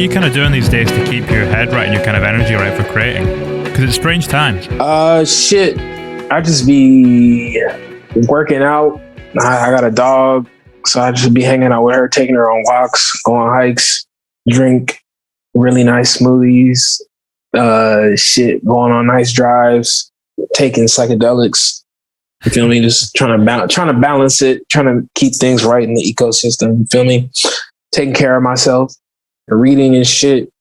you kind of doing these days to keep your head right and your kind of energy right for creating? Because it's strange times. Shit. I just be working out. I got a dog, so I just be hanging out with her, taking her on walks, go on hikes, drink really nice smoothies, going on nice drives, taking psychedelics. You feel me? Just trying to balance it, trying to keep things right in the ecosystem. You feel me? Taking care of myself, reading and shit.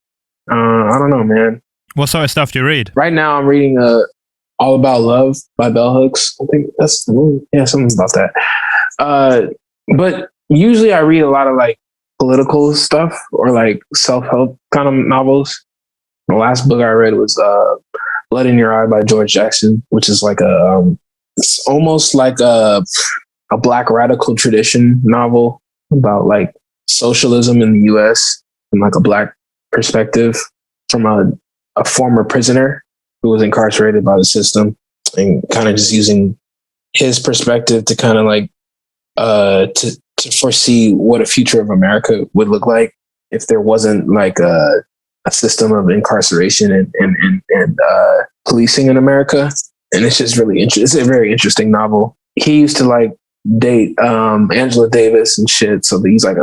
I don't know, man. What sort of stuff do you read? Right now, I'm reading All About Love by Bell Hooks. I think that's the one. Yeah, something about that. But usually I read a lot of like political stuff or like self-help kind of novels. The last book I read was Blood in Your Eye by George Jackson, which is like it's almost like a black radical tradition novel about like socialism in the US from like a black perspective from a former prisoner who was incarcerated by the system, and kind of just using his perspective to kind of like to foresee what a future of America would look like if there wasn't like a system of incarceration and policing in America. And it's just really interesting. It's a very interesting novel. He used to like date Angela Davis and shit, so he's like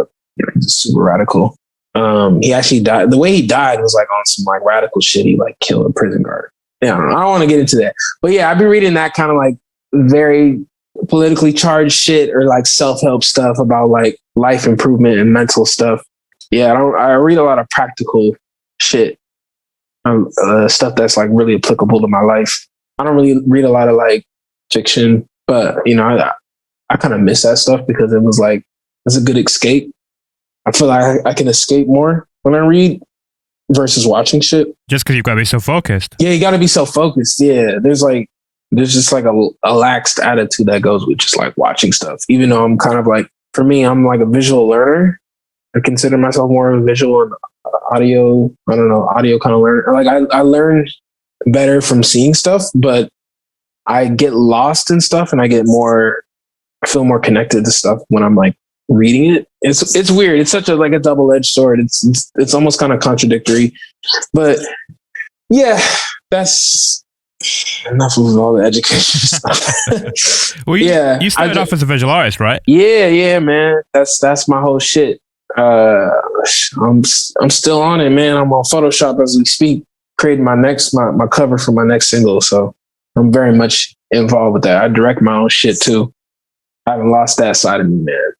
he's super radical. He actually died. The way he died was like on some like radical shit. He like killed a prison guard. Yeah, I don't want to get into that, but yeah, I've been reading that kind of like very politically charged shit or like self-help stuff about like life improvement and mental stuff. Yeah, I read a lot of practical shit, stuff that's like really applicable to my life. I don't really read a lot of like fiction, but I kind of miss that stuff because it was like, it's a good escape. I feel like I can escape more when I read versus watching shit. Just because you've got to be so focused. Yeah, you got to be so focused. Yeah, there's just like a laxed attitude that goes with just like watching stuff. Even though I'm kind of like, for me, I'm like a visual learner. I consider myself more of a visual and audio. I don't know, audio kind of learner. Like I learn better from seeing stuff, but I get lost in stuff and I feel more connected to stuff when I'm like reading it. It's weird. It's such a double-edged sword. It's almost kind of contradictory, but yeah, that's enough of all the education stuff. Well, you started off as a visual artist, right? Yeah, man. That's my whole shit. I'm still on it, man. I'm on Photoshop as we speak, creating my cover for my next single. So I'm very much involved with that. I direct my own shit too. I haven't lost that side of me, man.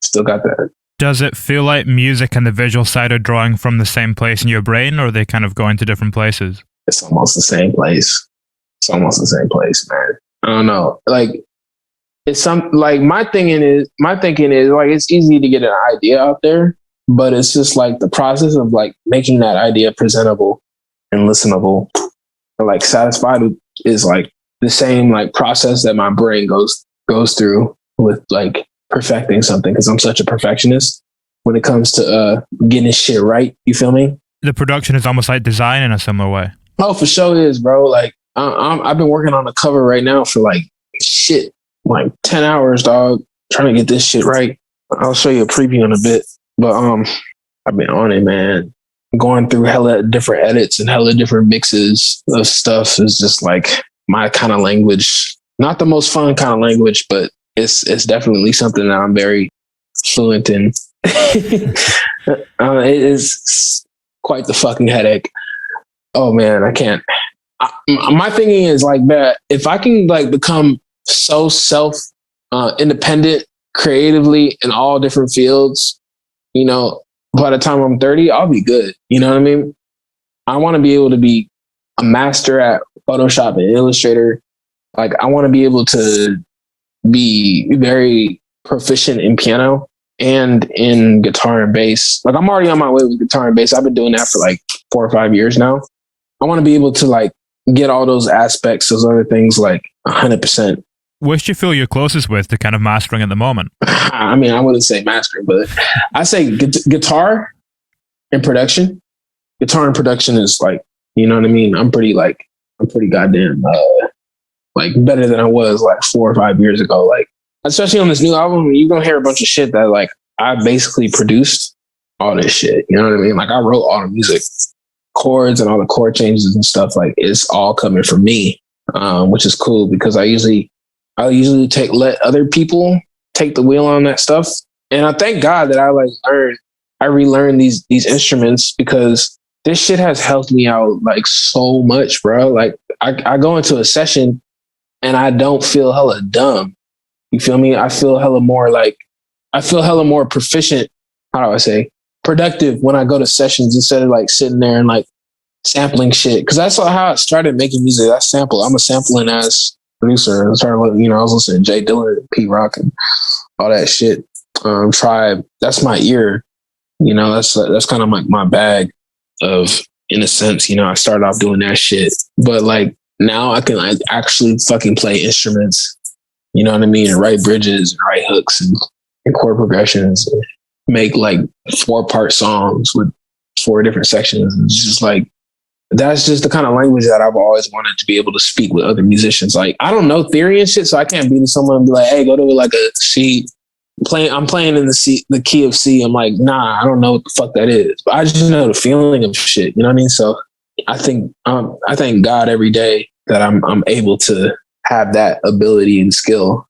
Still got that. Does it feel like music and the visual side are drawing from the same place in your brain, or are they kind of going to different places? It's almost the same place. Man. I don't know. Like, it's my thinking is like, it's easy to get an idea out there, but it's just like the process of like making that idea presentable and listenable or like satisfied with is like the same like process that my brain goes through with like perfecting something, because I'm such a perfectionist when it comes to getting shit right. You feel me? The production is almost like design in a similar way. Oh, for sure is, bro. Like I've been working on the cover right now for like 10 hours, dog, trying to get this shit right. I'll show you a preview in a bit, but I've been on it, man. Going through hella different edits and hella different mixes of stuff is just like my kind of language. Not the most fun kind of language, but it's definitely something that I'm very fluent in. It is quite the fucking headache. Oh man, I can't. My thinking is like that. If I can like become so independent creatively in all different fields, by the time I'm 30, I'll be good. You know what I mean? I want to be able to be a master at Photoshop and Illustrator. Like, I want to be able to be very proficient in piano and in guitar and bass. Like, I'm already on my way with guitar and bass. I've been doing that for like 4 or 5 years now. I want to be able to like get all those aspects, those other things, like 100%. Which do you feel you're closest with to kind of mastering at the moment? I mean, I wouldn't say mastering, but I say guitar and production. Guitar and production is like, you know what I mean? I'm pretty goddamn, like better than I was like 4 or 5 years ago. Like, especially on this new album, you're going to hear a bunch of shit that like I basically produced all this shit. You know what I mean? Like I wrote all the music, chords and all the chord changes and stuff. Like it's all coming from me, which is cool because I usually let other people take the wheel on that stuff. And I thank God that I relearned these instruments because this shit has helped me out like so much, bro. Like I go into a session and I don't feel hella dumb. You feel me? I feel hella more proficient. How do I say? Productive when I go to sessions instead of like sitting there and like sampling shit. Cause that's how I started making music. I sample. I'm a sampling ass producer. I started, I was listening to Jay Dillon, Pete Rock, and all that shit. Tribe. That's my ear. That's kind of like my bag of, in a sense. I started off doing that shit, but like now I can like actually fucking play instruments. You know what I mean? And write bridges, and write hooks, and chord progressions. And make like 4-part songs with 4 different sections. And it's just like that's just the kind of language that I've always wanted to be able to speak with other musicians. Like I don't know theory and shit, so I can't be to someone and be like, "Hey, go to like a C." I'm playing in the key of C. I'm like, nah, I don't know what the fuck that is, but I just know the feeling of shit. You know what I mean? So I thank God every day that I'm able to have that ability and skill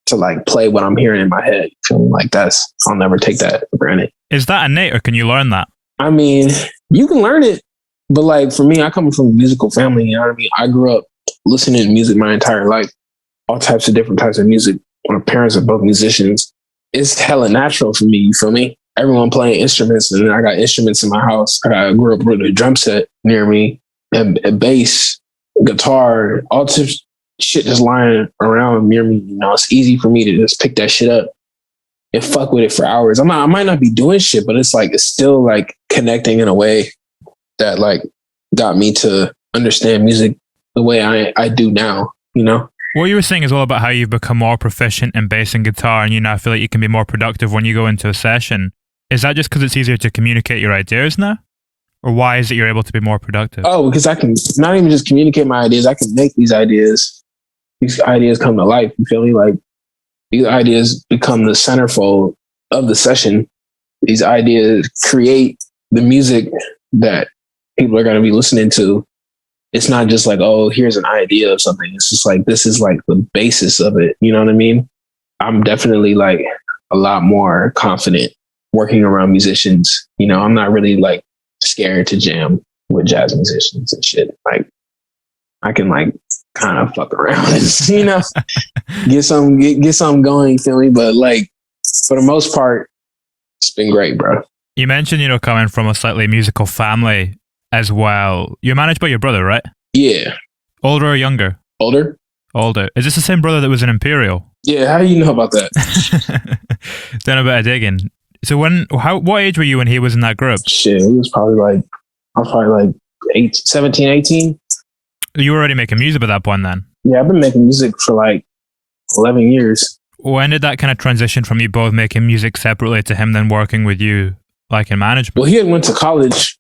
to like play what I'm hearing in my head. Feeling like I'll never take that for granted. Is that innate or can you learn that? I mean, you can learn it, but like for me, I come from a musical family. You know what I mean? I grew up listening to music my entire life, all types of different types of music. My parents are both musicians. It's hella natural for me. You feel me? Everyone playing instruments, and I got instruments in my house. I grew up with a drum set near me, and a bass, guitar, all types of shit just lying around near me. It's easy for me to just pick that shit up and fuck with it for hours. I might not be doing shit, but it's still like connecting in a way that like got me to understand music the way I do now. What you were saying is all about how you've become more proficient in bass and guitar, and you now feel like you can be more productive when you go into a session. Is that just because it's easier to communicate your ideas now? Or why is it you're able to be more productive? Oh, because I can not even just communicate my ideas, I can make these ideas come to life. You feel me? Like these ideas become the centerfold of the session. These ideas create the music that people are going to be listening to. It's not just like, oh, here's an idea of something. It's just like, this is like the basis of it. You know what I mean? I'm definitely like a lot more confident working around musicians. I'm not really like scared to jam with jazz musicians and shit. Like I can like kind of fuck around and, get something going, you feel me? But like for the most part, it's been great, bro. You mentioned, coming from a slightly musical family as well. You're managed by your brother, right? Yeah. Older or younger? Older. Is this the same brother that was in Imperial? Yeah, how do you know about that? Done a bit of digging. So what age were you when he was in that group? Shit, I was probably like 17, 18. You were already making music at that point then? Yeah, I've been making music for like 11 years. When did that kind of transition from you both making music separately to him then working with you like in management? Well, he had went to college.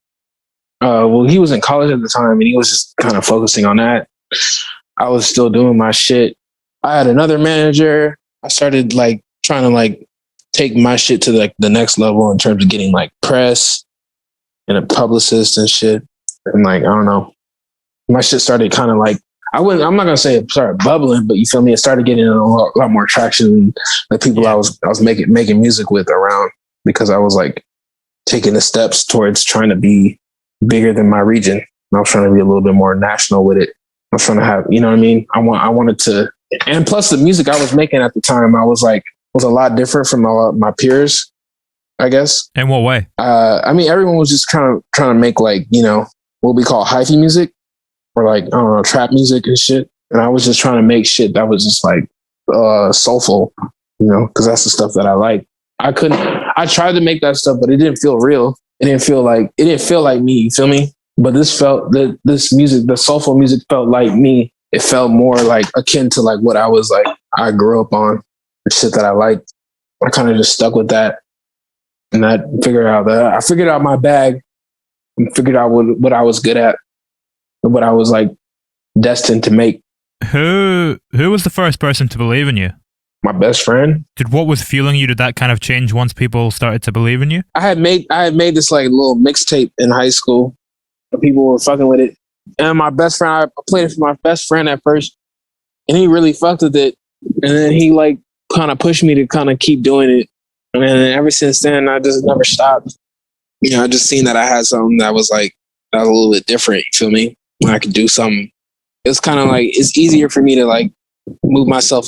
He was in college at the time and he was just kind of focusing on that. I was still doing my shit. I had another manager. I started like trying to like take my shit to like the next level in terms of getting like press and a publicist and shit. And like, I don't know, my shit started kind of like, I'm not going to say it started bubbling, but you feel me? It started getting a lot more traction than the people I was making music with around, because I was like taking the steps towards trying to be bigger than my region. And I was trying to be a little bit more national with it. I was trying to have, you know what I mean? I wanted to, and plus the music I was making at the time, was a lot different from my peers, I guess. In what way? I mean, everyone was just kind of trying to make like, what we call hyphy music, or like, I don't know, trap music and shit. And I was just trying to make shit that was just like soulful, because that's the stuff that I like. I tried to make that stuff, but it didn't feel real. It didn't feel like me, you feel me? But this music, the soulful music felt like me. It felt more like akin to like what I grew up on, the shit that I liked. I kind of just stuck with that. And I figured out my bag and figured out what I was good at and what I was like destined to make. Who was the first person to believe in you? My best friend. What was fueling you? Did that kind of change once people started to believe in you? I had made this like little mixtape in high school, and people were fucking with it. And my best friend, I played it for my best friend at first, and he really fucked with it. And then he like kind of pushed me to kind of keep doing it. And then ever since then, I just never stopped. You know, I just seen that I had something that was like a little bit different. You feel me? When I could do something, it's kind of like it's easier for me to like move myself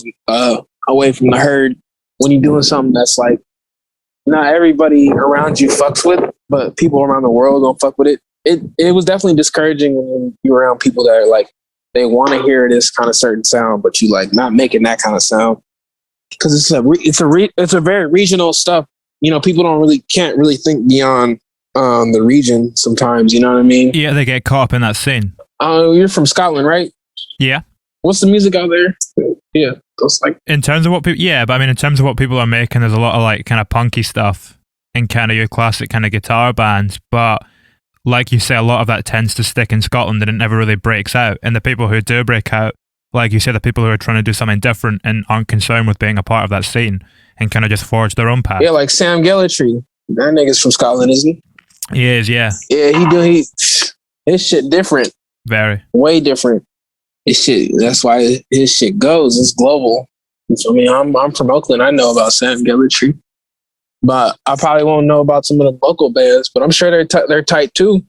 away from the herd when you're doing something that's like not everybody around you fucks with, but people around the world don't fuck with it. It was definitely discouraging when you're around people that are like they want to hear this kind of certain sound, but you like not making that kind of sound because it's a very regional stuff. You know, people can't really think beyond the region sometimes. You know what I mean? Yeah, they get caught up in that scene. You're from Scotland, right? Yeah. What's the music out there? Yeah, it's like in terms of what people. Yeah, but I mean, in terms of what people are making, there's a lot of like kind of punky stuff in kind of your classic kind of guitar bands, but. Like you say, a lot of that tends to stick in Scotland and it never really breaks out. And the people who do break out, like you say, the people who are trying to do something different and aren't concerned with being a part of that scene and kind of just forge their own path. Yeah, like Sam Gellatry. That nigga's from Scotland, isn't he? He is, yeah. Yeah, his shit different. Very. Way different. His shit, that's why his shit goes. It's global. So, I mean, I'm from Oakland. I know about Sam Gellatry. But I probably won't know about some of the local bands, but I'm sure they're tight too. I'm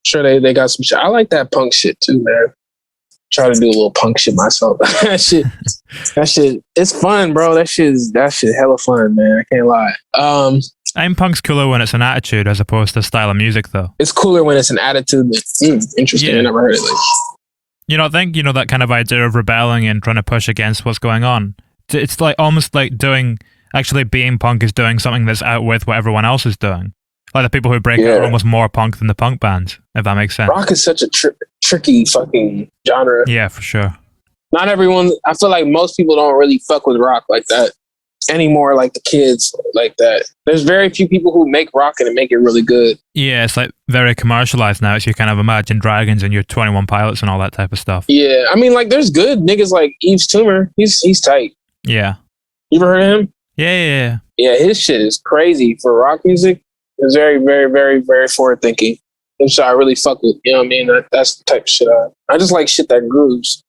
sure they got some shit. I like that punk shit too, man. Try to do a little punk shit myself. that shit, it's fun, bro. That shit hella fun, man. I can't lie. I'm punk's cooler when it's an attitude as opposed to style of music, though. It's cooler when it's an attitude. Interesting. Yeah. I never heard it like. You know, I think that kind of idea of rebelling and trying to push against what's going on. It's like almost like doing. Actually, being punk is doing something that's out with what everyone else is doing. Like the people who break out are almost more punk than the punk bands, if that makes sense. Rock is such a tricky fucking genre. Yeah, for sure. Not everyone, I feel like most people don't really fuck with rock like that anymore, like the kids like that. There's very few people who make rock and make it really good. Yeah, it's like very commercialized now. It's your kind of Imagine Dragons and your 21 Pilots and all that type of stuff. Yeah, I mean, like there's good niggas like Yves Tumor. He's tight. Yeah. You ever heard of him? Yeah. Yeah, his shit is crazy for rock music. It's very, very, very, very forward thinking. And so I really fuck with, you know what I mean? That's the type of shit I just like shit that grooves.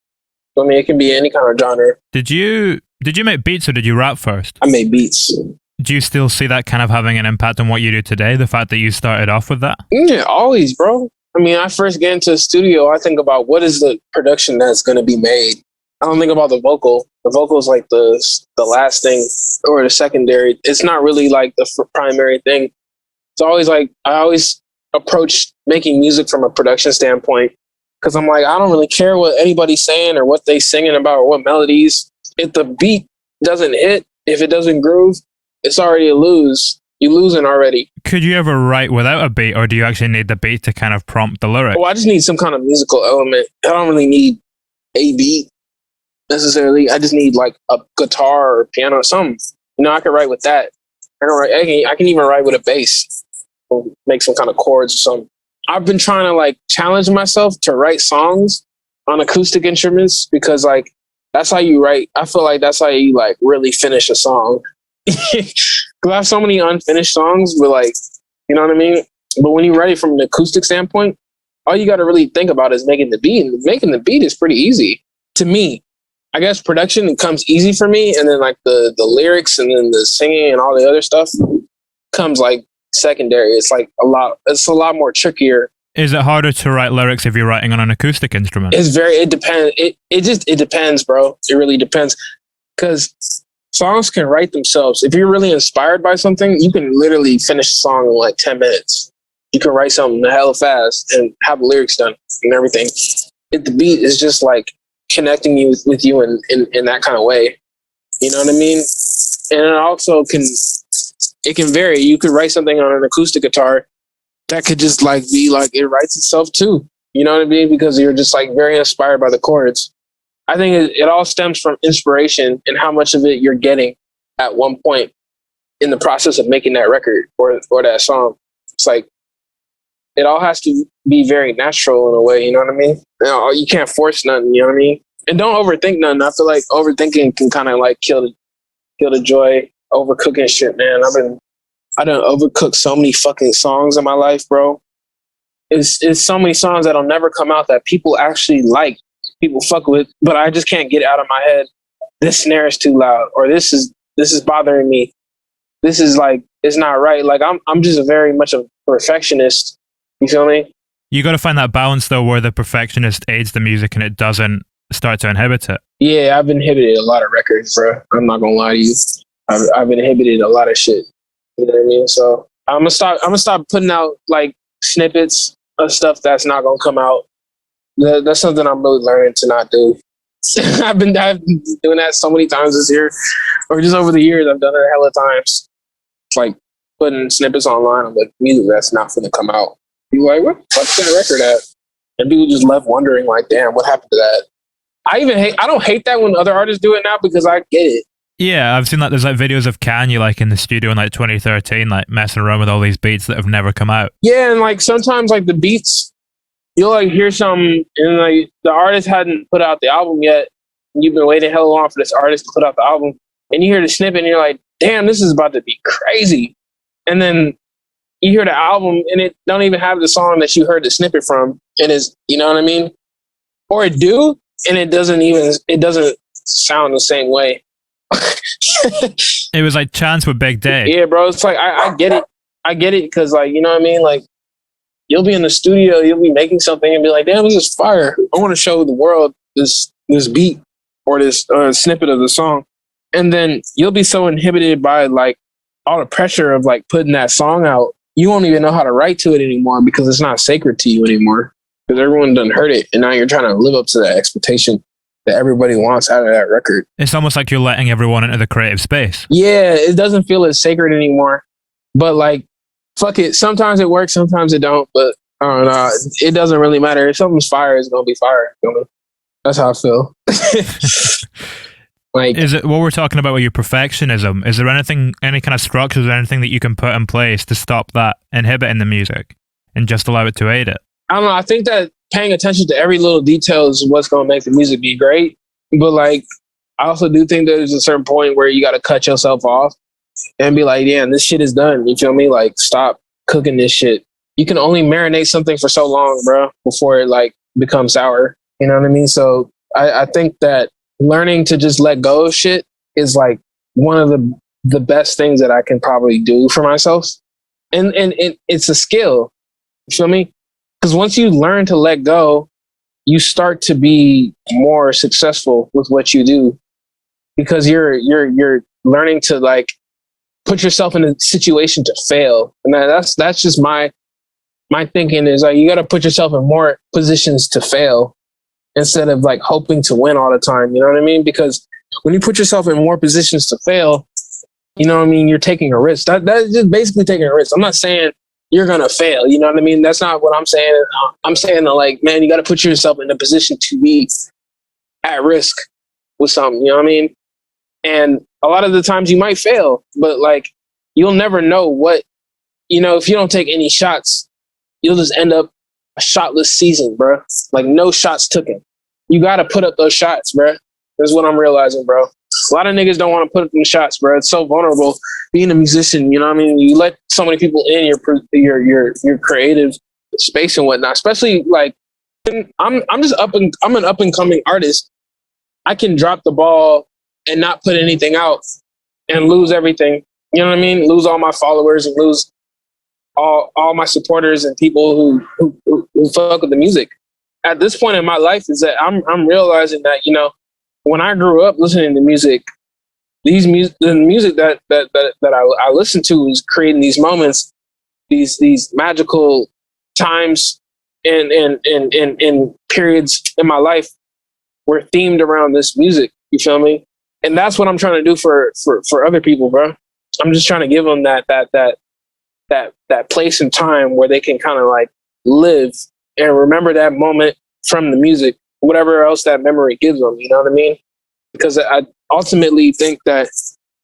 I mean, it can be any kind of genre. Did you make beats or did you rap first? I made beats. Do you still see that kind of having an impact on what you do today? The fact that you started off with that? Yeah, always, bro. I mean, I first get into the studio, I think about what is the production that's going to be made. I don't think about the vocal. The vocal is like the last thing or the secondary. It's not really like the primary thing. It's always like I always approach making music from a production standpoint because I'm like, I don't really care what anybody's saying or what they singing about or what melodies. If the beat doesn't hit, if it doesn't groove, it's already a lose. You're losing already. Could you ever write without a beat or do you actually need the beat to kind of prompt the lyric? Well, I just need some kind of musical element. I don't really need a beat. Necessarily, I just need like a guitar or piano or something. You know, I can write with that. I can even write with a bass, make some kind of chords or something. I've been trying to like challenge myself to write songs on acoustic instruments because like that's how you write. I feel like that's how you like really finish a song. Because I have so many unfinished songs, but like, you know what I mean? But when you write it from an acoustic standpoint, all you got to really think about is making the beat. And making the beat is pretty easy to me. I guess production comes easy for me, and then like the lyrics and then the singing and all the other stuff comes like secondary. It's like a lot more trickier. Is it harder to write lyrics if you're writing on an acoustic instrument? It depends. It depends, bro. It really depends. Because songs can write themselves. If you're really inspired by something, you can literally finish a song in like 10 minutes. You can write something hella fast and have the lyrics done and everything. If the beat is just like connecting you with you in that kind of way. You know what I mean? And it also can vary. You could write something on an acoustic guitar that could just like be like, it writes itself too. You know what I mean? Because you're just like very inspired by the chords. I think it all stems from inspiration and how much of it you're getting at one point in the process of making that record or that song. It's like, it all has to be very natural in a way, you know what I mean? You can't force nothing, you know what I mean? And don't overthink nothing. I feel like overthinking can kind of like kill feel the joy overcooking shit, man. I done overcooked so many fucking songs in my life, bro. It's so many songs that'll never come out that people actually like, people fuck with, but I just can't get it out of my head. This snare is too loud, or this is bothering me. This is like, it's not right. Like I'm just very much a perfectionist. You feel me? You got to find that balance though, where the perfectionist aids the music and it doesn't start to inhibit it. Yeah, I've inhibited a lot of records, bro. I'm not gonna lie to you. I've inhibited a lot of shit. You know what I mean? So I'm gonna stop putting out like snippets of stuff that's not gonna come out. That's something I'm really learning to not do. I've been doing that so many times this year, or just over the years. I've done it a hell of times. Like putting snippets online of like music that's not gonna come out. People like, what the fuck's that record at? And people just left wondering, like, damn, what happened to that? I don't hate that when other artists do it now, because I get it. Yeah, I've seen like there's like videos of Kanye like in the studio in like 2013, like messing around with all these beats that have never come out. Yeah, and like sometimes like the beats, you'll like hear something and like the artist hadn't put out the album yet, and you've been waiting hell long for this artist to put out the album, and you hear the snippet and you're like, damn, this is about to be crazy. And then you hear the album and it don't even have the song that you heard the snippet from, and is, you know what I mean? Or it do, and it doesn't sound the same way. It was like Chance with Big Day. Yeah, bro. It's like I get it because, like, you know what I mean? Like, you'll be in the studio, you'll be making something and be like, damn, this is fire. I want to show the world this beat or this snippet of the song. And then you'll be so inhibited by like all the pressure of like putting that song out, you won't even know how to write to it anymore because it's not sacred to you anymore, because everyone done heard it, and now you're trying to live up to that expectation that everybody wants out of that record. It's almost like you're letting everyone into the creative space. Yeah, it doesn't feel as sacred anymore. But like, fuck it. Sometimes it works, sometimes it don't. But I don't know. It doesn't really matter. If something's fire, it's gonna be fire. You know? That's how I feel. Like, is it what we're talking about with your perfectionism? Is there anything, any kind of structures or anything that you can put in place to stop that inhibiting the music and just allow it to aid it? I don't know. I think that paying attention to every little detail is what's going to make the music be great. But like, I also do think that there's a certain point where you got to cut yourself off and be like, damn, this shit is done. You feel me? Like, stop cooking this shit. You can only marinate something for so long, bro, before it like becomes sour. You know what I mean? So I think that learning to just let go of shit is like one of the best things that I can probably do for myself. And it's a skill. You feel me? Because once you learn to let go, you start to be more successful with what you do, because you're learning to like put yourself in a situation to fail. And that's just my thinking is like, you got to put yourself in more positions to fail instead of like hoping to win all the time. You know what I mean? Because when you put yourself in more positions to fail, you know what I mean? You're taking a risk. That's just basically taking a risk. I'm not saying you're going to fail. You know what I mean? That's not what I'm saying. I'm saying that like, man, you got to put yourself in a position to be at risk with something, you know what I mean? And a lot of the times you might fail, but like, you'll never know what, you know, if you don't take any shots, you'll just end up a shotless season, bro. Like, no shots taken. You got to put up those shots, bro. That's what I'm realizing, bro. A lot of niggas don't want to put up them shots, bro. It's so vulnerable being a musician. You know what I mean? You let so many people in your creative space and whatnot. Especially like, I'm an up and coming artist. I can drop the ball and not put anything out and lose everything. You know what I mean? Lose all my followers and lose all my supporters and people who fuck with the music. At this point in my life is that I'm realizing that, you know, when I grew up listening to music, the music that I listened to was creating these moments, these magical times and periods in my life were themed around this music. You feel me? And that's what I'm trying to do for other people, bro. I'm just trying to give them that place and time where they can kind of like live and remember that moment from the music, whatever else that memory gives them. You know what I mean? Because I ultimately think that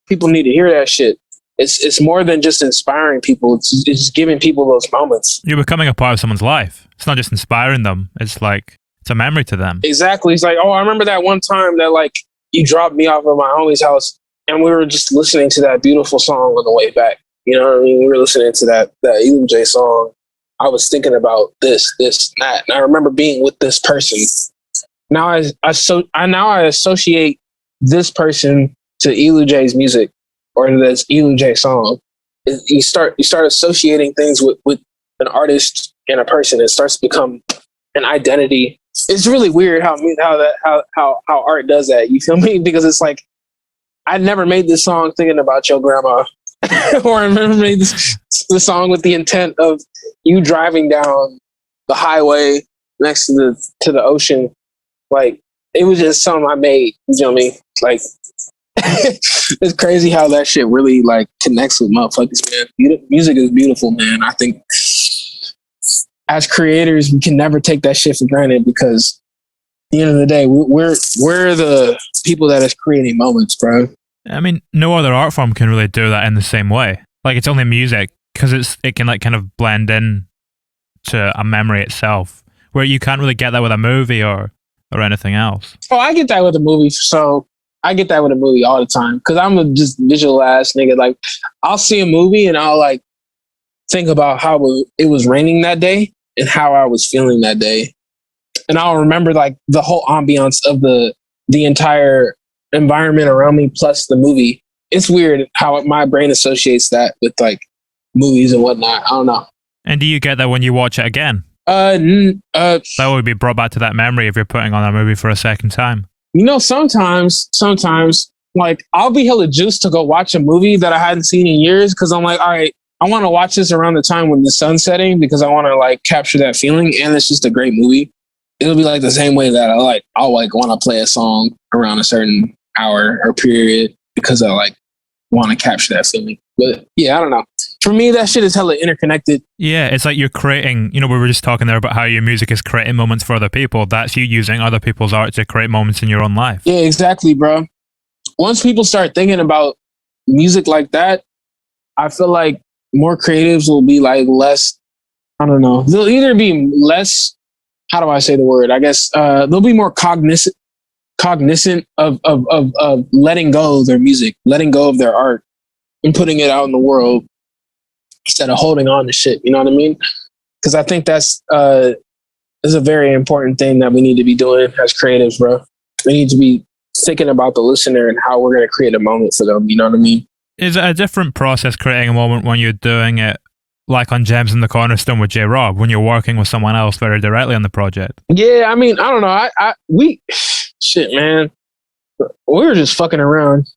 people need to hear that shit. It's more than just inspiring people. It's just giving people those moments. You're becoming a part of someone's life. It's not just inspiring them. It's like, it's a memory to them. Exactly. It's like, oh, I remember that one time that like you dropped me off at my homie's house and we were just listening to that beautiful song on the way back. You know what I mean? We were listening to that Elujay song. I was thinking about this, and that, and I remember being with this person. Now I associate this person to Elujay's music or this Elujay song. You start associating things with an artist and a person. It starts to become an identity. It's really weird how art does that. You feel me? Because it's like, I never made this song thinking about your grandma, or I never made the song with the intent of you driving down the highway next to the ocean. Like, it was just something I made. You know what I mean? Like, it's crazy how that shit really like connects with motherfuckers, man. Music is beautiful, man. I think as creators, we can never take that shit for granted, because at the end of the day, we're the people that is creating moments, bro. I mean, no other art form can really do that in the same way. Like, it's only music, because it can like kind of blend in to a memory itself, where you can't really get that with a movie or anything else. Oh, I get that with a movie. So I get that with a movie all the time, because I'm a just visual ass nigga. Like, I'll see a movie and I'll like think about how it was raining that day and how I was feeling that day, and I'll remember like the whole ambiance of the entire environment around me plus the movie. It's weird how my brain associates that with like movies and whatnot. I don't know. And do you get that when you watch it again? That would be brought back to that memory if you're putting on a movie for a second time. You know, sometimes like I'll be hella juiced to go watch a movie that I hadn't seen in years, because I'm like, all right, I want to watch this around the time when the sun's setting, because I want to like capture that feeling, and it's just a great movie. It'll be like the same way that I'll like want to play a song around a certain hour or period, because I like want to capture that feeling. But yeah, I don't know. For me, that shit is hella interconnected. Yeah, it's like you're creating, we were just talking there about how your music is creating moments for other people. That's you using other people's art to create moments in your own life. Yeah, exactly, bro. Once people start thinking about music like that, I feel like more creatives will be like less, I don't know. They'll either be less, how do I say the word? I guess they'll be more cognizant of letting go of their music, letting go of their art, and putting it out in the world instead of holding on to shit. You know what I mean? Because I think that's is a very important thing that we need to be doing as creatives, bro. We need to be thinking about the listener and how we're going to create a moment for them. You know what I mean? Is it a different process creating a moment when you're doing it like on Gems in the Cornerstone with J-Rob, when you're working with someone else very directly on the project? Yeah, I mean, I don't know. Shit, man. We were just fucking around.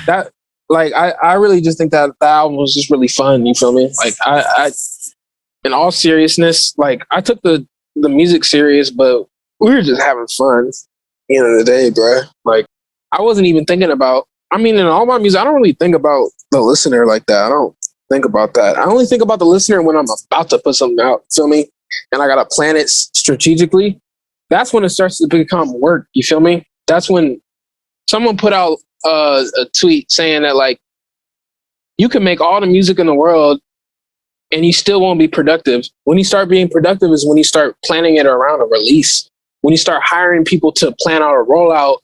That, like, I really just think that the album was just really fun. You feel me? Like, I in all seriousness, like, I took the music serious, but we were just having fun. At the end of the day, bro. Like, I wasn't even thinking about, I mean, in all my music, I don't really think about the listener like that. I don't think about that. I only think about the listener when I'm about to put something out. Feel me? And I gotta plan it strategically. That's when it starts to become work. You feel me? That's when someone put out a tweet saying that, like, you can make all the music in the world and you still won't be productive. When you start being productive is when you start planning it around a release. When you start hiring people to plan out a rollout,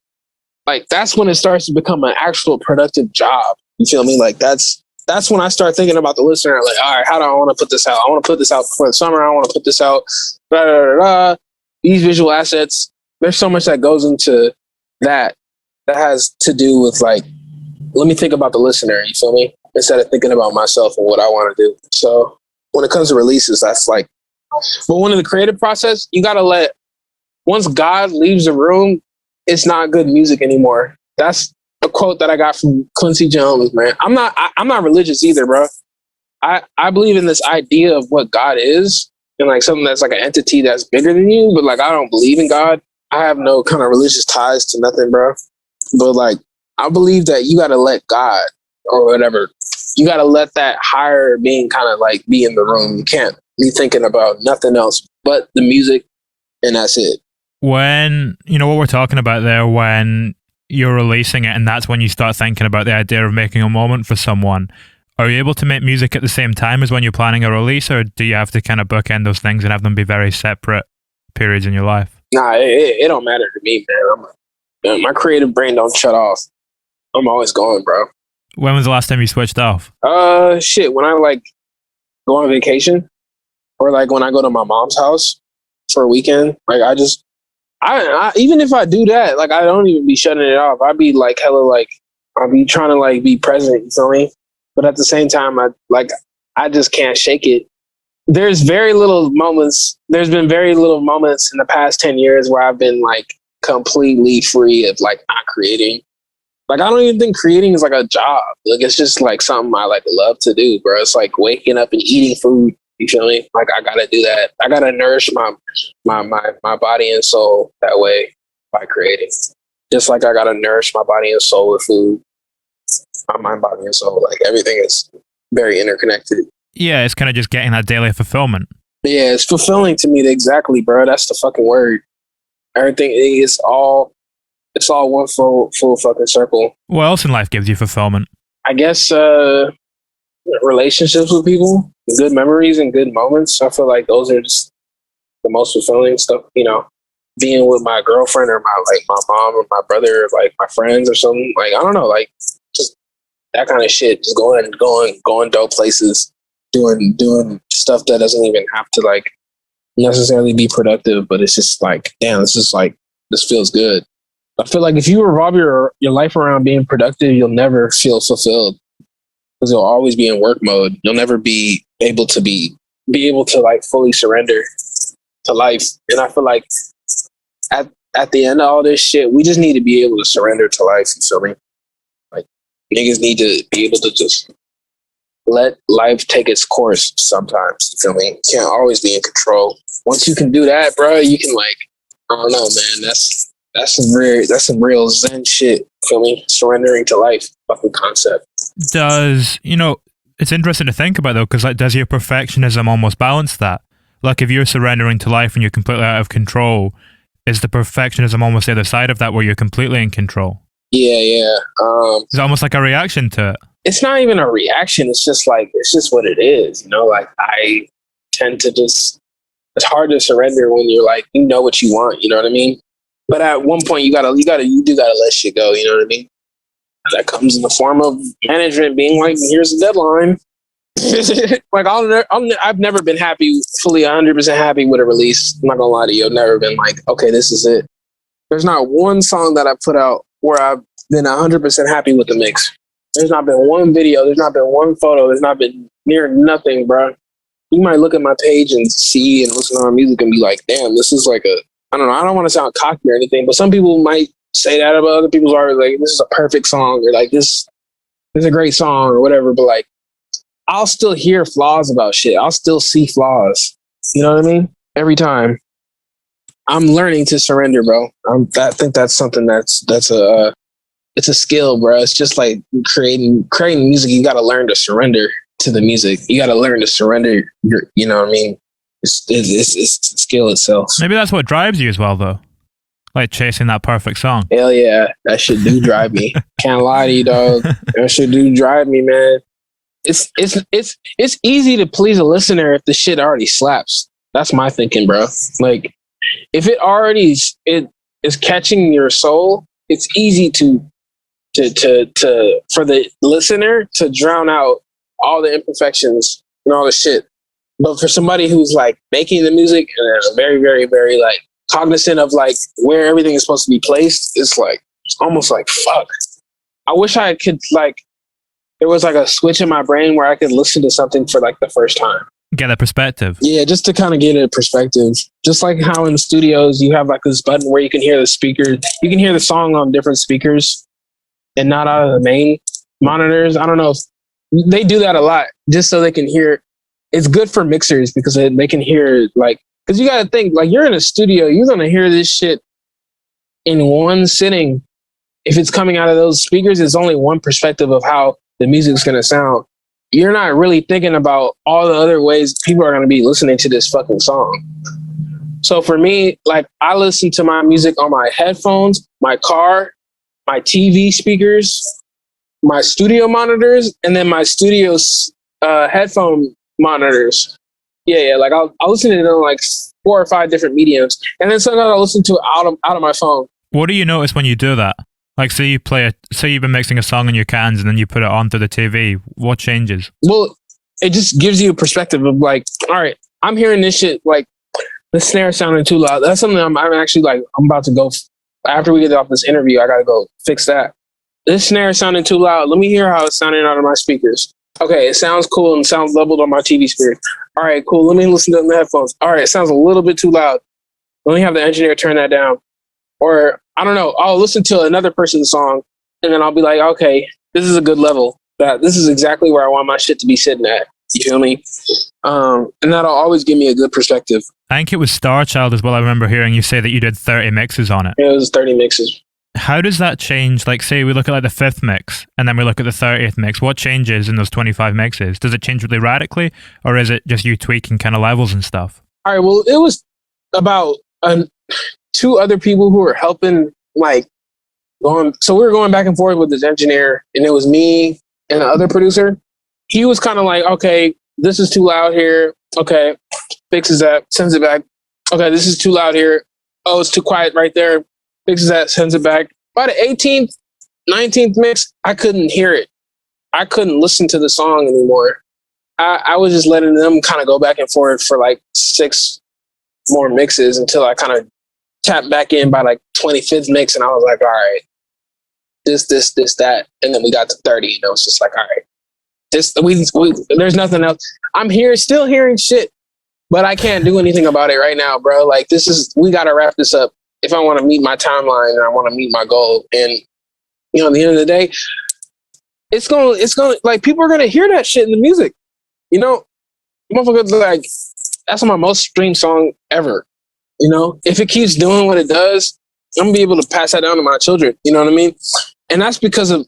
like, that's when it starts to become an actual productive job. You feel me? Like, that's when I start thinking about the listener. Like, all right, how do I want to put this out? I want to put this out for the summer. I want to put this out. Blah, blah, blah, blah. These visual assets. There's so much that goes into that has to do with, like, let me think about the listener. You feel me? Instead of thinking about myself and what I want to do. So when it comes to releases, that's like, but when in the creative process, you got to once God leaves the room, it's not good music anymore. That's a quote that I got from Quincy Jones, man. I'm not religious either, bro. I believe in this idea of what God is, and like something that's like an entity that's bigger than you, but like, I don't believe in God. I have no kind of religious ties to nothing, bro. But like, I believe that you got to let God or whatever, you got to let that higher being kind of like be in the room. You can't be thinking about nothing else but the music, and that's it. When, what we're talking about there, when you're releasing it and that's when you start thinking about the idea of making a moment for someone, are you able to make music at the same time as when you're planning a release, or do you have to kind of bookend those things and have them be very separate periods in your life? Nah, it don't matter to me, man. My creative brain don't shut off. I'm always going, bro. When was the last time you switched off? Shit. When I like go on vacation, or like when I go to my mom's house for a weekend, like I even if I do that, like I don't even be shutting it off. I'd be like hella like I'll be trying to like be present. You feel me? But at the same time, I just can't shake it. There's very little moments. There's been very little moments in the past 10 years where I've been like completely free of like not creating. Like I don't even think creating is like a job. Like it's just like something I like love to do, bro. It's like waking up and eating food. You feel me? Like I gotta do that. I gotta nourish my body and soul that way by creating. Just like I gotta nourish my body and soul with food. My mind, body, and soul. Like everything is very interconnected. Yeah, it's kind of just getting that daily fulfillment. Yeah, it's fulfilling to me. Exactly, bro. That's the fucking word. Everything is all. It's all one full fucking circle. What else in life gives you fulfillment? I guess relationships with people, good memories and good moments. I feel like those are just the most fulfilling stuff. You know, being with my girlfriend or my mom or my brother or like my friends or something. Like I don't know, like just that kind of shit. Just going dope places, doing stuff that doesn't even have to like necessarily be productive, but it's just like, damn, this feels good. I feel like if you revolve your life around being productive, you'll never feel fulfilled because you'll always be in work mode. You'll never be able to like fully surrender to life. And I feel like at the end of all this shit, we just need to be able to surrender to life. You feel me? Like niggas need to be able to just let life take its course sometimes. You feel me? You can't always be in control. Once you can do that, bro, you can like, I don't know, man. That's some real Zen shit. Feel me? Surrendering to life, fucking concept. It's interesting to think about though, because like, does your perfectionism almost balance that? Like, if you're surrendering to life and you're completely out of control, is the perfectionism almost the other side of that, where you're completely in control? Yeah. It's almost like a reaction to it. It's not even a reaction. It's just what it is. You know, like I tend to just. It's hard to surrender when you're like, you know what you want. You know what I mean? But at one point, you do gotta let shit go. You know what I mean? That comes in the form of management being like, here's a deadline. Like I've never been fully 100% happy with a release. I'm not gonna lie to you. I've never been like, okay, this is it. There's not one song that I put out where I've been 100% happy with the mix. There's not been one video. There's not been one photo. There's not been near nothing, bro. You might look at my page and see and listen to our music and be like, damn, this is like I don't know. I don't want to sound cocky or anything, but some people might say that about other people's art. Like, this is a perfect song, or like, this is a great song, or whatever. But like, I'll still hear flaws about shit. I'll still see flaws. You know what I mean? Every time. I'm learning to surrender, bro. I think that's something it's a skill, bro. It's just like creating music. You got to learn to surrender to the music. You got to learn to surrender you know what I mean? It's a skill itself. Maybe that's what drives you as well, though. Like chasing that perfect song. Hell yeah, that shit do drive me. Can't lie to you, dog. That shit do drive me, man. It's easy to please a listener if the shit already slaps. That's my thinking, bro. Like, if it already is catching your soul, it's easy to for the listener to drown out all the imperfections and all the shit. But for somebody who's like making the music and very, very, very like cognizant of like where everything is supposed to be placed, it's almost like, fuck. I wish I could there was like a switch in my brain where I could listen to something for like the first time. Get a perspective. Yeah, just to kind of get a perspective. Just like how in the studios you have like this button where you can hear the speakers. You can hear the song on different speakers and not out of the main monitors. I don't know if they do that a lot just so they can hear. It's good for mixers because they can hear because you got to think like you're in a studio, you're going to hear this shit in one sitting. If it's coming out of those speakers, it's only one perspective of how the music's going to sound. You're not really thinking about all the other ways people are going to be listening to this fucking song. So for me, like I listen to my music on my headphones, my car, my TV speakers, my studio monitors, and then my studio's headphone monitors. Yeah. Like I'll listen to it on like 4 or 5 different mediums, and then sometimes I'll listen to it out of my phone. What do you notice when you do that? Like, say you've been mixing a song in your cans and then you put it onto the TV. What changes? Well, it just gives you a perspective of like, all right, I'm hearing this shit, like the snare sounding too loud. That's something I'm actually like, I'm about to go, after we get off this interview, I got to go fix that. This snare is sounding too loud. Let me hear how it's sounding out of my speakers. Okay, it sounds cool and sounds leveled on my TV speaker. All right, cool. Let me listen to it in the headphones. All right, it sounds a little bit too loud. Let me have the engineer turn that down. Or I don't know, I'll listen to another person's song and then I'll be like, okay, this is a good level. This is exactly where I want my shit to be sitting at. You feel me? And that'll always give me a good perspective. I think it was Star Child as well. I remember hearing you say that you did 30 mixes on it. It was 30 mixes. How does that change? Like, say we look at like the 5th mix and then we look at the 30th mix. What changes in those 25 mixes? Does it change really radically, or is it just you tweaking kind of levels and stuff? All right, well, it was about 2 other people who were helping, like, so we were going back and forth with this engineer, and it was me and the other producer. He was kind of like, okay, this is too loud here. Okay, fixes that, sends it back. Okay, this is too loud here. Oh, it's too quiet right there. Fixes that, sends it back. By the 18th, 19th mix, I couldn't hear it. I couldn't listen to the song anymore. I was just letting them kind of go back and forth for like 6 more mixes until I kind of tapped back in by like 25th mix, and I was like, all right, this, that. And then we got to 30, and I was just like, all right, there's nothing else. I'm still hearing shit, but I can't do anything about it right now, bro. Like, we got to wrap this up if I want to meet my timeline and I want to meet my goal. And, you know, at the end of the day, it's going to, like, people are going to hear that shit in the music. You know, motherfuckers, like, that's my most streamed song ever. You know, if it keeps doing what it does, I'm going to be able to pass that down to my children. You know what I mean? And that's because of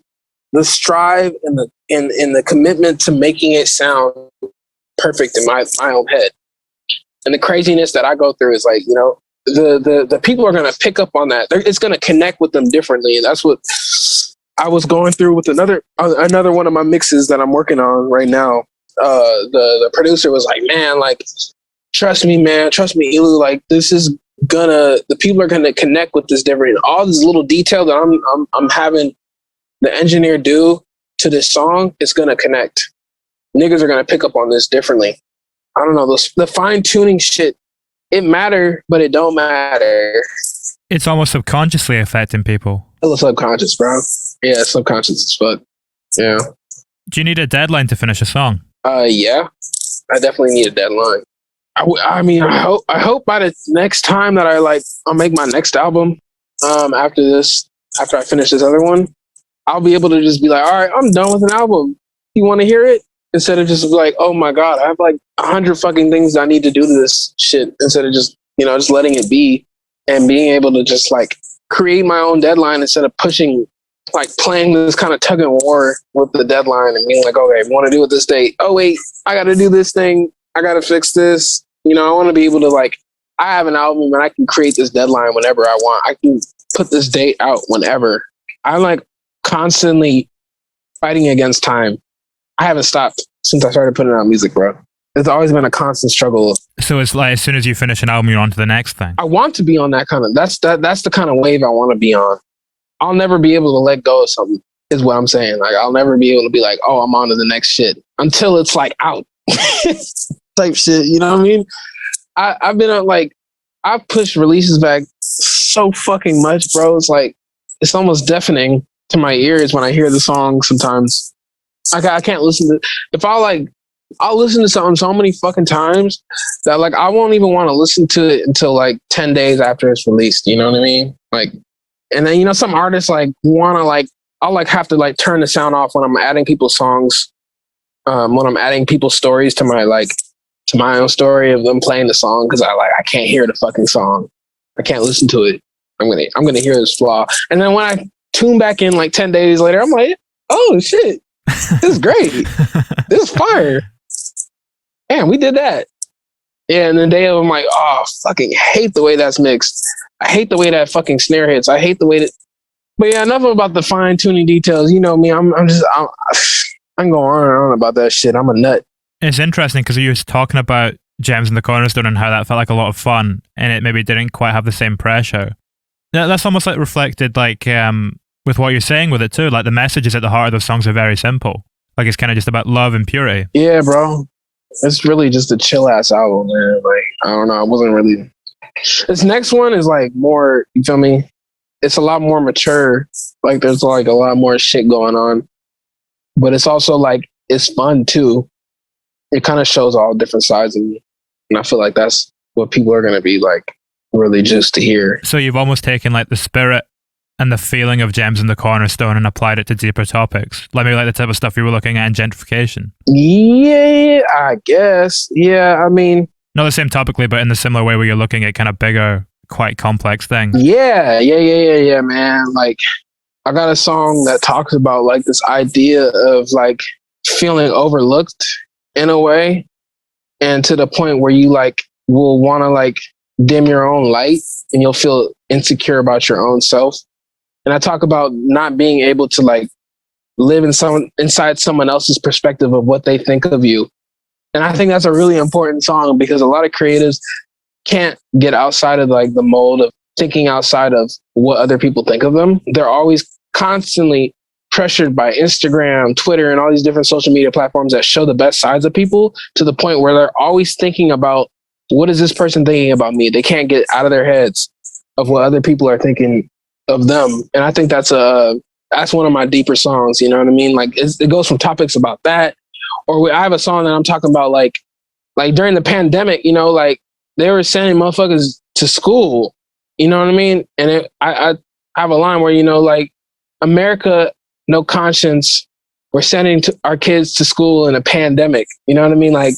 the strive and the commitment to making it sound perfect in my own head. And the craziness that I go through is like, you know, the people are going to pick up on that. It's going to connect with them differently. And that's what I was going through with another one of my mixes that I'm working on right now. The producer was like, man, like, trust me, Elu, like, the people are gonna connect with this different. All this little detail that I'm having the engineer do to this song, it's gonna connect. Niggas are gonna pick up on this differently. I don't know, the fine tuning shit, it matter, but it don't matter. It's almost subconsciously affecting people. It's subconscious, bro. Yeah, it's subconscious as fuck. Yeah. Do you need a deadline to finish a song? Yeah, I definitely need a deadline. I mean, I hope by the next time that I'll make my next album, after I finish this other one, I'll be able to just be like, all right, I'm done with an album. You want to hear it? Instead of just like, oh my God, I have like 100 fucking things I need to do to this shit. Instead of just, you know, just letting it be and being able to just like create my own deadline instead of pushing, like playing this kind of tug and war with the deadline and being like, okay, I want to do it this date. Oh wait, I got to do this thing. I got to fix this. You know, I want to be able to, like, I have an album and I can create this deadline whenever I want. I can put this date out whenever. I'm like constantly fighting against time. I haven't stopped since I started putting out music, bro. It's always been a constant struggle. So it's like as soon as you finish an album, you're on to the next thing. I want to be on that kind of, that's the kind of wave I want to be on. I'll never be able to let go of something, is what I'm saying. Like, I'll never be able to be like, oh, I'm on to the next shit until it's like out. Type shit, you know what I mean? I've been on, like, I've pushed releases back so fucking much, bro. It's like, it's almost deafening to my ears when I hear the song sometimes. I can't listen to, I'll listen to something so many fucking times that, like, I won't even want to listen to it until like 10 days after it's released, you know what I mean? Like, and then, you know, some artists like want to, like, I'll like have to like turn the sound off when I'm adding people's songs, when I'm adding people's stories to my own story of them playing the song, because I can't hear the fucking song. I can't listen to it. I'm gonna hear this flaw. And then when I tune back in like 10 days later, I'm like, oh shit, this is great. This is fire. Damn, we did that. Yeah, and then day of, I'm like, oh, fucking hate the way that's mixed. I hate the way that fucking snare hits. I hate the way that. But yeah, enough about the fine tuning details. You know me. I'm going on and on about that shit. I'm a nut. It's interesting because you were talking about Gems in the Cornerstone and how that felt like a lot of fun, and it maybe didn't quite have the same pressure. That's almost like reflected, like with what you're saying with it too. Like the messages at the heart of those songs are very simple. Like it's kind of just about love and purity. Yeah, bro. It's really just a chill ass album, man. Like, I don't know. I wasn't really. This next one is like more, you feel me? It's a lot more mature. Like, there's like a lot more shit going on. But it's also like, it's fun too. It kind of shows all different sides of me. And I feel like that's what people are going to be like really juiced to hear. So you've almost taken like the spirit and the feeling of Gems in the Cornerstone and applied it to deeper topics. Like maybe like the type of stuff you were looking at in gentrification. Yeah, I guess. Yeah, I mean. Not the same topically, but in the similar way where you're looking at kind of bigger, quite complex things. Yeah, man. Like, I got a song that talks about like this idea of like feeling overlooked in a way, and to the point where you like will want to like dim your own light and you'll feel insecure about your own self. And I talk about not being able to like live inside someone else's perspective of what they think of you. And I think that's a really important song because a lot of creatives can't get outside of like the mold of thinking outside of what other people think of them. They're always constantly pressured by Instagram, Twitter, and all these different social media platforms that show the best sides of people, to the point where they're always thinking about, what is this person thinking about me? They can't get out of their heads of what other people are thinking of them. And I think that's one of my deeper songs. You know what I mean? Like it goes from topics about that, or I have a song that I'm talking about like during the pandemic, you know, like they were sending motherfuckers to school. You know what I mean? And I have a line where, you know, like, America, no conscience, we're sending our kids to school in a pandemic. You know what I mean? Like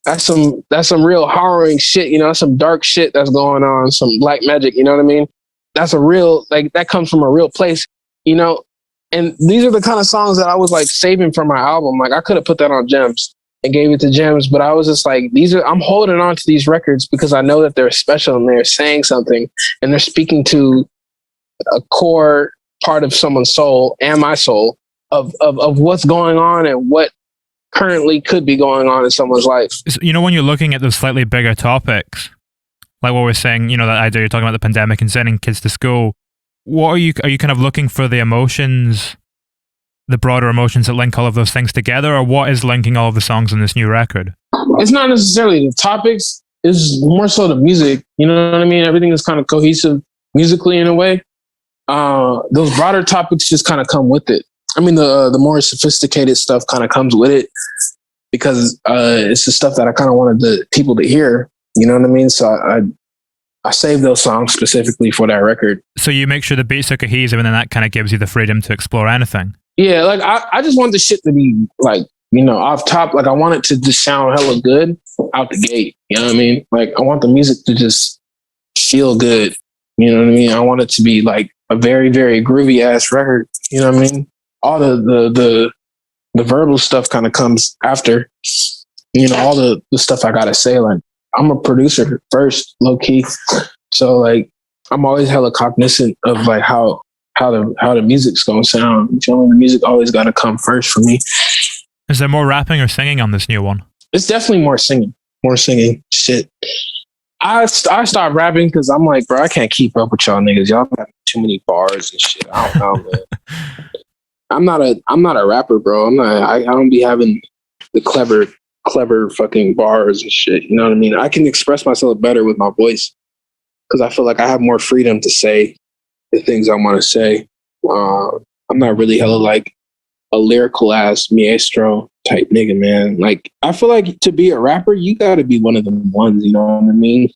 that's some real harrowing shit. You know, that's some dark shit that's going on, some black magic. You know what I mean? That's a real, like, that comes from a real place, you know? And these are the kind of songs that I was like saving for my album. Like I could have put that on Gems and gave it to Gems, but I was just like, I'm holding on to these records because I know that they're special and they're saying something and they're speaking to a core part of someone's soul and my soul of what's going on and what currently could be going on in someone's life. You know, when you're looking at those slightly bigger topics, like what we're saying, you know, that idea you're talking about the pandemic and sending kids to school, what are you kind of looking for the emotions, the broader emotions that link all of those things together, or what is linking all of the songs on this new record? It's not necessarily the topics, it's more so the music. You know what I mean? Everything is kind of cohesive musically in a way. Those broader topics just kind of come with it. I mean, the more sophisticated stuff kind of comes with it because it's the stuff that I kind of wanted the people to hear. You know what I mean? So I saved those songs specifically for that record. So you make sure the beats are cohesive, and then that kind of gives you the freedom to explore anything. Yeah, like I just want the shit to be like, you know, off top. Like I want it to just sound hella good out the gate. You know what I mean? Like I want the music to just feel good. You know what I mean? I want it to be like a very, very groovy ass record. You know what I mean? All the verbal stuff kind of comes after. You know, all the stuff I gotta say. Like I'm a producer first, low key. So like I'm always hella cognizant of like how the music's gonna sound. You know, the music always gotta come first for me. Is there more rapping or singing on this new one? It's definitely more singing. More singing. Shit. I stopped rapping because I'm like, bro, I can't keep up with y'all niggas. Y'all have too many bars and shit. I don't know, man. I'm not a rapper, bro. I don't be having the clever fucking bars and shit. You know what I mean? I can express myself better with my voice because I feel like I have more freedom to say the things I want to say. I'm not really hella like a lyrical ass maestro type nigga, man. Like I feel like to be a rapper, you gotta be one of the ones, you know what I mean?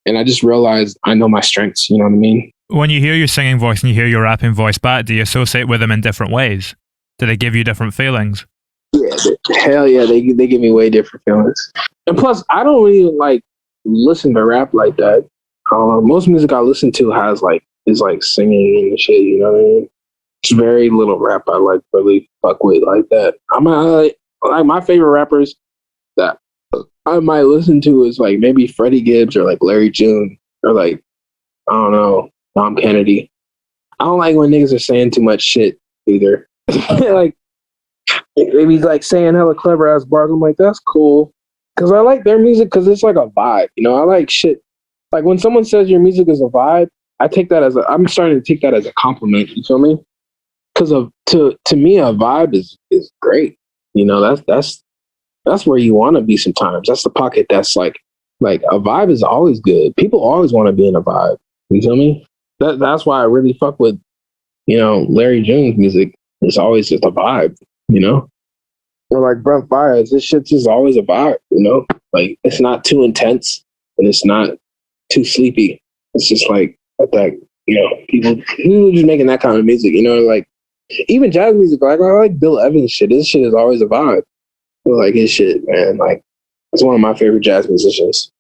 And I just realized I know my strengths, you know what I mean? When you hear your singing voice and you hear your rapping voice back, do you associate with them in different ways? Do they give you different feelings? Yeah, hell yeah, they give me way different feelings. And plus, I don't really like listen to rap like that. Most music I listen to is like singing and shit, you know what I mean? It's very little rap I like really fuck with like that. Like my favorite rappers that I might listen to is like maybe Freddie Gibbs or like Larry June or like, I don't know, Tom Kennedy. I don't like when niggas are saying too much shit either. Like they be like saying hella clever ass bars. I'm like, that's cool. Cause I like their music because it's like a vibe. You know, I like shit. Like when someone says your music is a vibe, I'm starting to take that as a compliment. You feel me? Because to me, a vibe is great. You know, that's where you want to be sometimes. That's the pocket that's like a vibe is always good. People always want to be in a vibe. You feel me? That's why I really fuck with, Larry June's music. It's always just a vibe, you know? Or like Brent Fires, this shit's just always a vibe, you know? Like it's not too intense and it's not too sleepy. It's just like that, people just making that kind of music, like even jazz music, like I like Bill Evans shit. This shit is always a vibe. Like his shit, man. Like it's one of my favorite jazz musicians.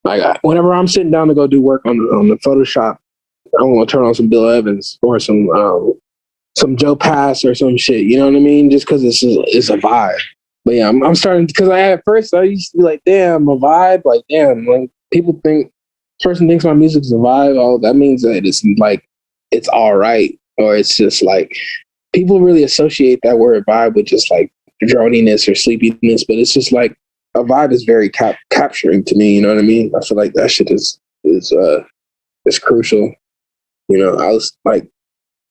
Like whenever I'm sitting down to go do work on the Photoshop, I'm gonna turn on some Bill Evans or some Joe Pass or some shit. You know what I mean? Just because it's a vibe. But yeah, I'm starting because at first I used to be like, damn, a vibe. Like damn, like people think person thinks my music's a vibe. Oh, that means that it's like it's all right, or it's just like people really associate that word vibe with just like droniness or sleepiness, but it's just like a vibe is very capturing to me. You know what I mean? I feel like that shit is crucial. I was like,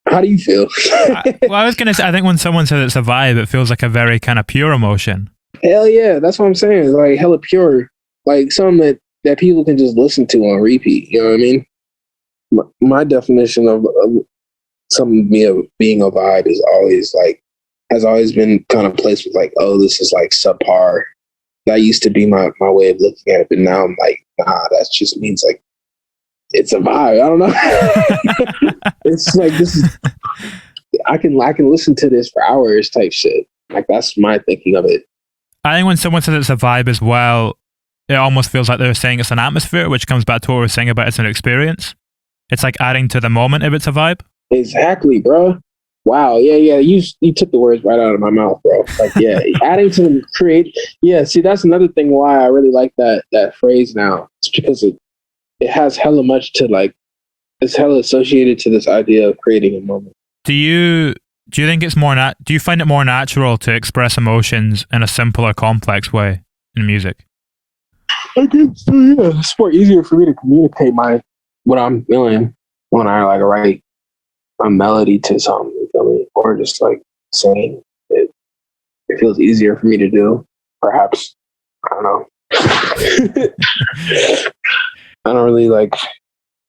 how do you feel? I was gonna say, I think when someone says it's a vibe, it feels like a very kind of pure emotion. Hell yeah, that's what I'm saying. Like hella pure, like something that people can just listen to on repeat. You know what I mean? My definition of something being a vibe is always like has always been kind of placed with like, oh, this is like subpar. That used to be my way of looking at it, but now I'm like, nah, that just means like it's a vibe. I don't know. It's like this is I can listen to this for hours type shit. Like that's my thinking of it. I think when someone says it's a vibe as well, it almost feels like they're saying it's an atmosphere, which comes back to what we were saying about it's an experience. It's like adding to the moment if it's a vibe. Exactly, bro. Wow, yeah. You took the words right out of my mouth, bro. Like, yeah, adding to the create. Yeah, see, that's another thing why I really like that phrase now. It's because it has hella much to like. It's hella associated to this idea of creating a moment. Do you think it's more do you find it more natural to express emotions in a simple or complex way in music? I guess so, yeah. It's more easier for me to communicate what I'm feeling when I like write a melody to something, you feel me? Or just like saying it. It feels easier for me to do, perhaps. I don't know. I don't really like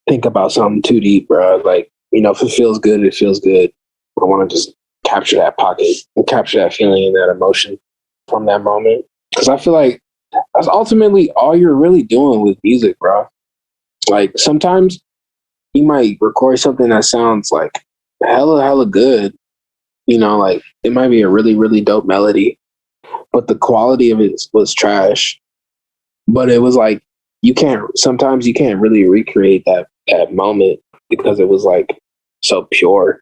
think about something too deep, bro. Like, if it feels good, it feels good. I want to just capture that pocket and capture that feeling and that emotion from that moment. Because I feel like that's ultimately all you're really doing with music, bro. Like sometimes you might record something that sounds like hella good. Like it might be a really, really dope melody, but the quality of it was trash. But it was like sometimes you can't really recreate that moment because it was like so pure.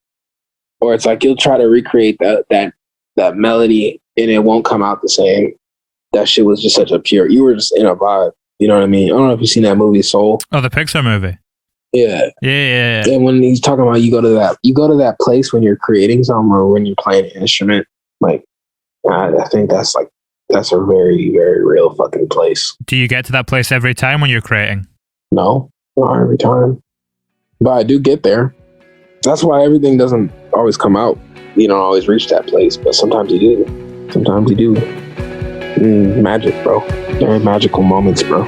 Or it's like you'll try to recreate that melody and it won't come out the same. That shit was just such a pure. You were just in a vibe. You know what I mean? I don't know if you've seen that movie Soul. Oh, the Pixar movie. Yeah. Yeah. And when he's talking about you go to that place when you're creating something or when you're playing an instrument, like I think that's a very, very real fucking place. Do you get to that place every time when you're creating? No, not every time. But I do get there. That's why everything doesn't always come out. You don't always reach that place, but sometimes you do. Magic, bro. Very magical moments, bro.